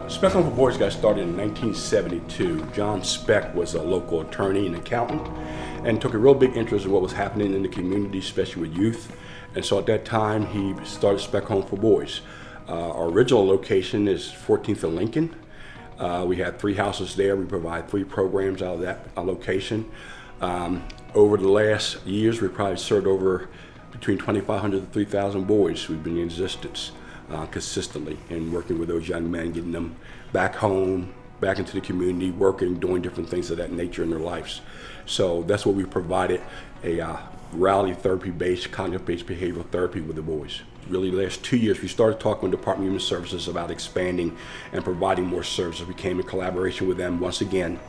Speck Homes for Boys got started in 1972. John Speck was a local attorney and accountant and took a real big interest in what was happening in the community, especially with youth. And so at that time, he started Speck Homes for Boys. Our original location is 14th and Lincoln. We had 3 houses there. We provide 3 programs out of that location. Over the last years, we probably served over between 2,500 to 3,000 boys who've been in existence consistently, and working with those young men, getting them back home, back into the community, working, doing different things of that nature in their lives. So that's what we provided, a reality therapy-based, cognitive-based behavioral therapy with the boys. Really, the last 2 years, we started talking with the Department of Human Services about expanding and providing more services. We came in collaboration with them once again,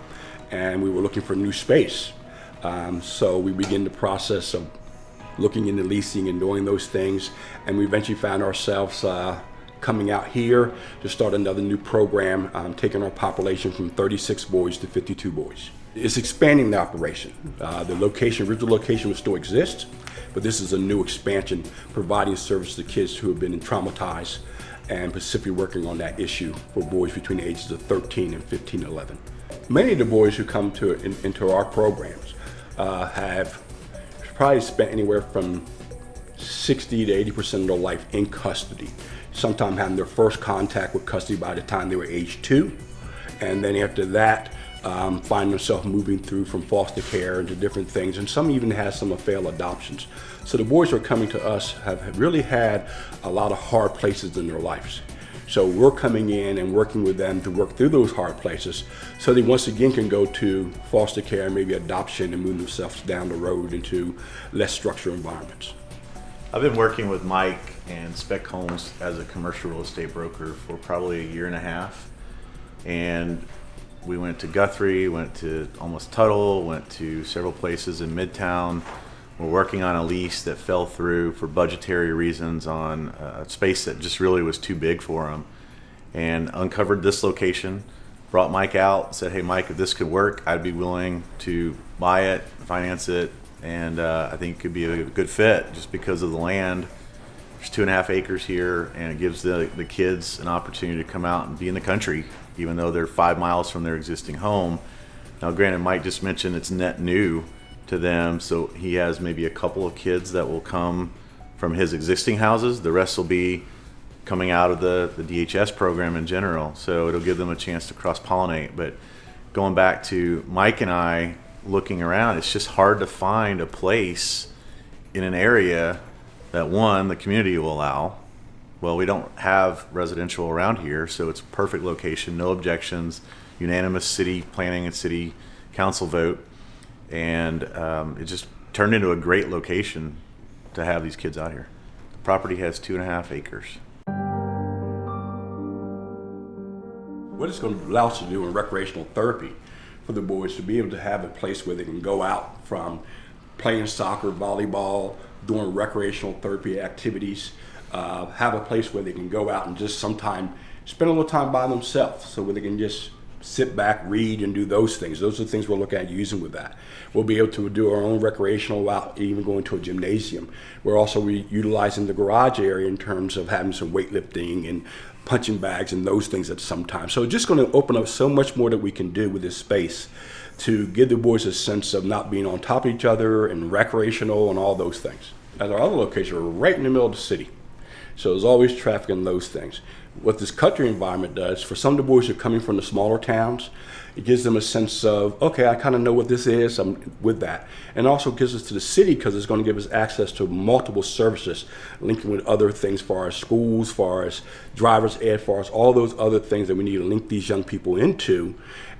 and we were looking for new space. So we began the process of looking into leasing and doing those things, and we eventually found ourselves coming out here to start another new program, taking our population from 36 boys to 52 boys. It's expanding the operation. The original location will still exist, but this is a new expansion, providing service to kids who have been traumatized, and specifically working on that issue for boys between the ages of 13 and 15 and 11. Many of the boys who come into our programs have probably spent anywhere from 60 to 80% of their life in custody. Sometimes having their first contact with custody by the time they were age 2. And then after that, find themselves moving through from foster care into different things. And some even have some failed adoptions. So the boys who are coming to us have really had a lot of hard places in their lives. So we're coming in and working with them to work through those hard places so they once again can go to foster care, maybe adoption, and move themselves down the road into less structured environments. I've been working with Mike and Speck Homes as a commercial real estate broker for probably a year and a half. And we went to Guthrie, went to almost Tuttle, went to several places in Midtown. We're working on a lease that fell through for budgetary reasons on a space that just really was too big for them, and uncovered this location, brought Mike out, said, hey Mike, if this could work, I'd be willing to buy it, finance it, and I think it could be a good fit just because of the land. There's 2.5 acres here, and it gives the kids an opportunity to come out and be in the country, even though they're 5 miles from their existing home. Now granted, Mike just mentioned it's net new to them, so he has maybe a couple of kids that will come from his existing houses. The rest will be coming out of the DHS program in general, so it'll give them a chance to cross-pollinate. But going back to Mike and I looking around, it's just hard to find a place in an area that, one, the community will allow. Well, we don't have residential around here, so it's a perfect location, no objections, unanimous city planning and city council vote. And it just turned into a great location to have these kids out here. The property has 2.5 acres. What it's going to allow us to do in recreational therapy for the boys, to be able to have a place where they can go out from playing soccer, volleyball, doing recreational therapy activities, have a place where they can go out and just sometime spend a little time by themselves, so where they can just sit back, read, and do those things. Those are the things we're looking at using with that. We'll be able to do our own recreational without even going to a gymnasium. We're also utilizing the garage area in terms of having some weightlifting and punching bags and those things at some time. So it's just going to open up so much more that we can do with this space to give the boys a sense of not being on top of each other and recreational and all those things. At our other location, we're right in the middle of the city. So there's always traffic and those things. What this country environment does, for some of the boys who are coming from the smaller towns, it gives them a sense of, okay, I kind of know what this is, I'm with that. And also gives us to the city, because it's going to give us access to multiple services, linking with other things, far as schools, far as driver's ed, far as all those other things that we need to link these young people into.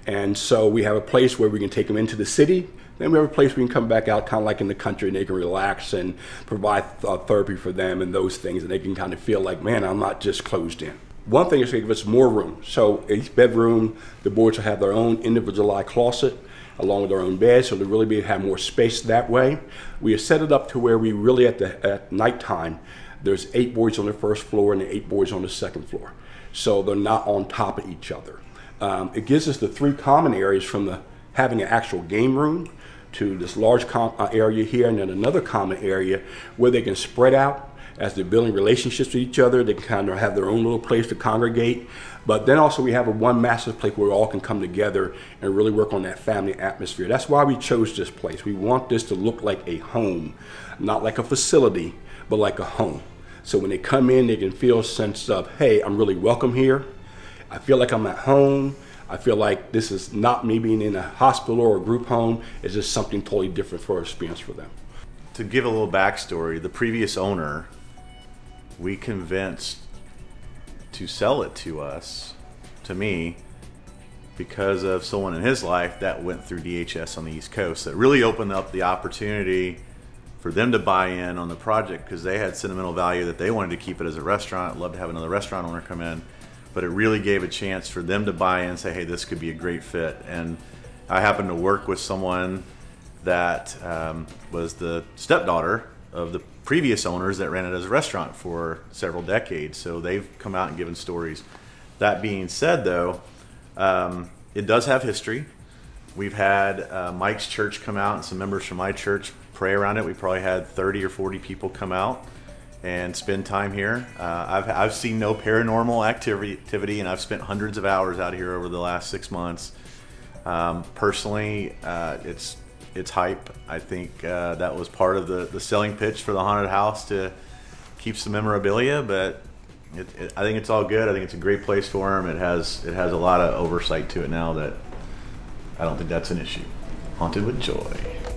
And so we have a place where we can take them into the city. Then we have a place we can come back out kind of like in the country, and they can relax and provide therapy for them and those things, and they can kind of feel like, man, I'm not just closed in. One thing is to give us more room. So each bedroom, the boys will have their own individualized closet along with their own bed, so they'll really be able to have more space that way. We have set it up to where we really, at nighttime, there's 8 boys on the first floor and 8 boys on the second floor. So they're not on top of each other. It gives us the 3 common areas, from having an actual game room to this large area here, and then another common area where they can spread out. As they're building relationships with each other, they can kind of have their own little place to congregate. But then also we have a one master place where we all can come together and really work on that family atmosphere. That's why we chose this place. We want this to look like a home, not like a facility, but like a home. So when they come in, they can feel a sense of, hey, I'm really welcome here. I feel like I'm at home. I feel like this is not me being in a hospital or a group home. It's just something totally different for experience for them. To give a little backstory, the previous owner, we convinced to sell it to us, to me, because of someone in his life that went through DHS on the East Coast. That really opened up the opportunity for them to buy in on the project, because they had sentimental value that they wanted to keep it as a restaurant, loved to have another restaurant owner come in, but it really gave a chance for them to buy in and say, hey, this could be a great fit. And I happened to work with someone that was the stepdaughter of the previous owners that ran it as a restaurant for several decades. So they've come out and given stories. That being said, though, it does have history. We've had Mike's church come out and some members from my church pray around it. We probably had 30 or 40 people come out and spend time here. I've seen no paranormal activity, and I've spent hundreds of hours out here over the last 6 months. Personally, it's hype. I think that was part of the selling pitch for the haunted house, to keep some memorabilia, but I think it's all good. I think it's a great place for them. It has a lot of oversight to it now that I don't think that's an issue. Haunted with Joy.